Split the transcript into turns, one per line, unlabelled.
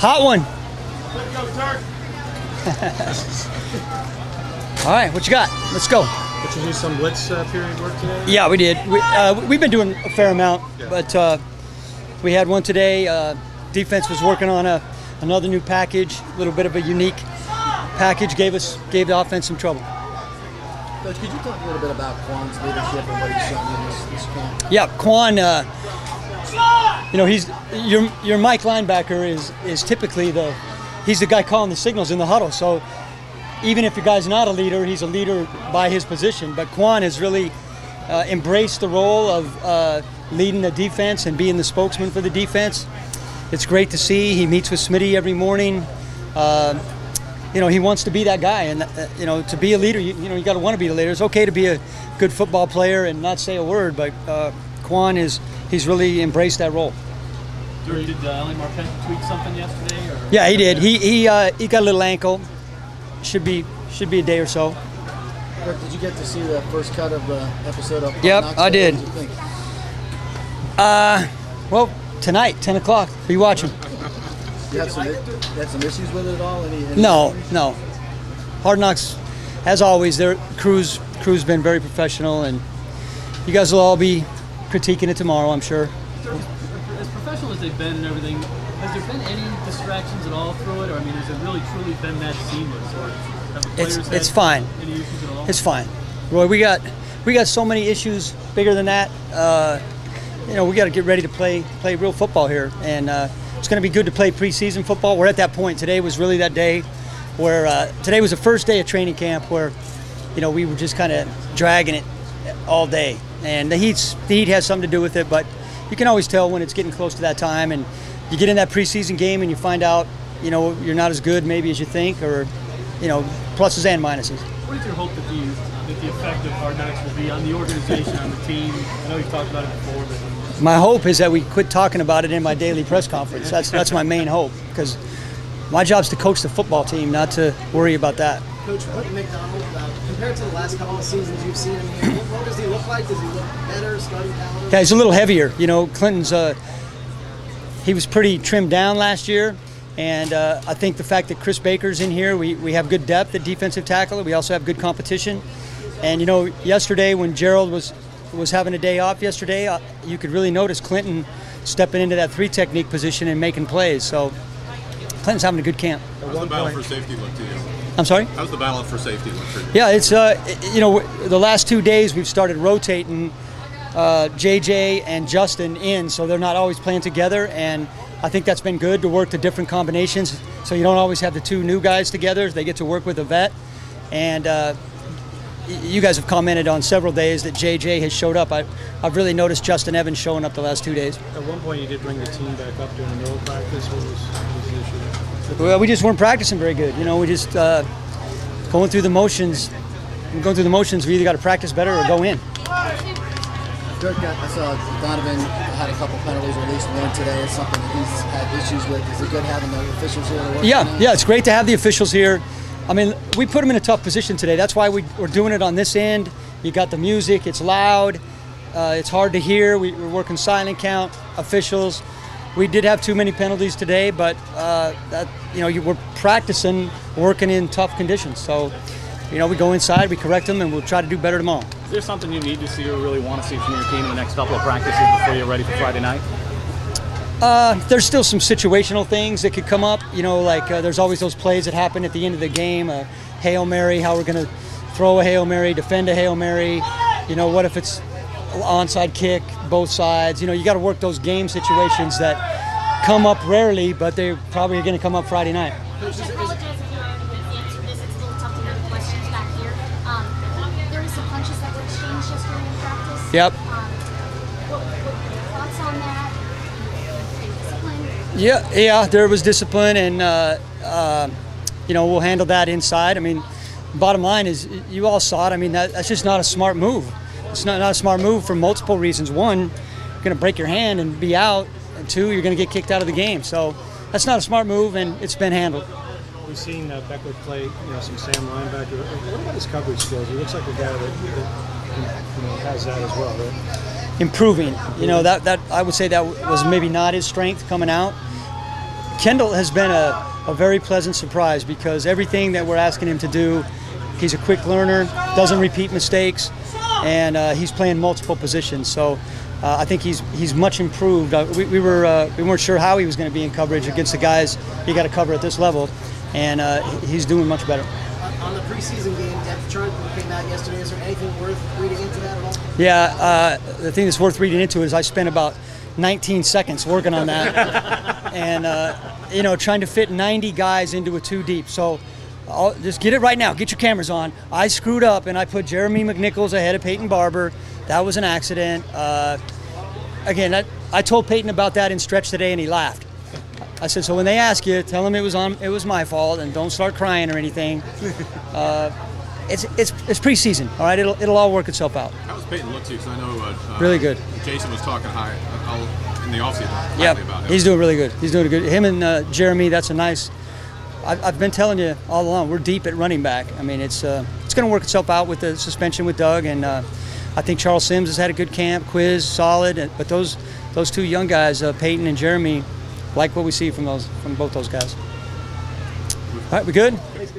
Hot one.
Let's go, Dirk.
All right, what you got? Let's go.
Did you do some blitz period work today?
Yeah, we did. We've been doing a fair amount, but we had one today. Defense was working on another new package, a little bit of a unique package. Gave the offense some trouble.
Coach, could you talk a little bit about Quan's leadership and what he's shown in this camp?
Yeah, Quan. He's your Mike linebacker is typically he's the guy calling the signals in the huddle. So even if your guy's not a leader, he's a leader by his position. But Quan has really embraced the role of leading the defense and being the spokesman for the defense. It's great to see. He meets with Smitty every morning. He wants to be that guy, and to be a leader, you got to want to be a leader. It's okay to be a good football player and not say a word, but Quan he's really embraced that role.
Did Ali Marpet tweak something yesterday? Or?
Yeah, he did. He got a little ankle. Should be a day or so.
Dirk, did you get to see the first cut of the episode of
Yep,
Knox?
I did.
What did you think?
Well, tonight, 10 o'clock. Are you watching?
You had some issues with it at all? Any
No. Hard Knocks, as always, their crew's been very professional, and you guys will all be critiquing it tomorrow, I'm sure.
As professional as they've been and everything, has there been any distractions at all through it? Or, I mean, has it really truly been that seamless? Or have the players
It's fine.
Any issues at all?
It's fine. Roy, we got so many issues bigger than that. We got to get ready to play real football here, and it's going to be good to play preseason football. We're at that point. Today was really that day where today was the first day of training camp where, we were just kind of dragging it all day. And the heat has something to do with it, but you can always tell when it's getting close to that time, and you get in that preseason game and you find out, you're not as good maybe as you think, or, pluses and minuses.
What is your hope that the effect of Hard Knocks will be on the organization, on the team? I know you've talked about it before, but
my hope is that we quit talking about it in my daily press conference. That's my main hope, because my job's to coach the football team, not to worry about that.
Coach, what McDonald, compared to the last couple of seasons you've seen him here, what does he look like? Does he look better, starting caliber?
Yeah, he's a little heavier. Clinton's he was pretty trimmed down last year, and I think the fact that Chris Baker's in here, we have good depth at defensive tackle. We also have good competition. And yesterday when Gerald was having a day off yesterday, you could really notice Clinton stepping into that 3 technique position and making plays. So Clinton's having a good camp.
How's the battle for safety look to you?
I'm sorry?
How's the battle for safety look for you?
Yeah, it's the last 2 days we've started rotating JJ and Justin in, so they're not always playing together, and I think that's been good to work the different combinations, so you don't always have the 2 new guys together. They get to work with a vet, and you guys have commented on several days that JJ has showed up. I've really noticed Justin Evans showing up the last 2 days.
At one point you did bring the team back up during the middle practice. What was the issue?
Well, we just weren't practicing very good. We just going through the motions. Going through the motions, we either got to practice better or go in.
Dirk, I saw Donovan had a couple penalties, or at least one today. It's something that he's had issues with. Is it good having the officials here to work?
Yeah, it's great to have the officials here. I mean, we put them in a tough position today. That's why we're doing it on this end. You got the music, it's loud, it's hard to hear. We're working silent count, officials. We did have too many penalties today, but we're practicing working in tough conditions. So, we go inside, we correct them, and we'll try to do better tomorrow.
is there something you need to see or really want to see from your team in the next couple of practices before you're ready for Friday night?
There's still some situational things that could come up. There's always those plays that happen at the end of the game. A Hail Mary, how we're going to throw a Hail Mary, defend a Hail Mary. What if it's onside kick, both sides? You got to work those game situations that come up rarely, but they're probably going to come up Friday night.
I apologize if you already answered this. It's a little tough to hear the questions back here. There was some punches that were exchanged yesterday in practice.
Yep.
What thoughts on that? Discipline?
Yeah, there was discipline, and we'll handle that inside. I mean, bottom line is, you all saw it. I mean, that's just not a smart move. It's not a smart move for multiple reasons. One, you're going to break your hand and be out, and 2, you're going to get kicked out of the game. So that's not a smart move, and it's been handled.
We've seen Beckler play, some Sam linebacker. What about his coverage skills? He looks like a guy that has that as well, right?
Improving. That I would say that was maybe not his strength coming out. Kendall has been a very pleasant surprise because everything that we're asking him to do, he's a quick learner, doesn't repeat mistakes, and he's playing multiple positions. So I think he's much improved. We weren't sure how he was going to be in coverage against the guys you got to cover at this level, and he's doing much better.
On the preseason game, depth chart that came out yesterday, is there anything worth reading into that at all?
Yeah, the thing that's worth reading into is I spent about 19 seconds working on that, and trying to fit 90 guys into a 2 deep. So just get it right now. Get your cameras on. I screwed up and I put Jeremy McNichols ahead of Peyton Barber. That was an accident. Again, I told Peyton about that in stretch today, and he laughed. I said, so when they ask you, tell them it was my fault, and don't start crying or anything. It's preseason, all right. It'll all work itself out.
How does Peyton look to you? Because I know
really good.
Jason was talking high in the offseason.
Yeah,
about him.
He's doing really good. He's doing good. Him and Jeremy, that's a nice. I've been telling you all along, we're deep at running back. I mean, it's going to work itself out with the suspension with Doug, and I think Charles Sims has had a good camp, quiz, solid. But those 2 young guys, Peyton and Jeremy, like what we see from both those guys. All right, we good?
Thanks,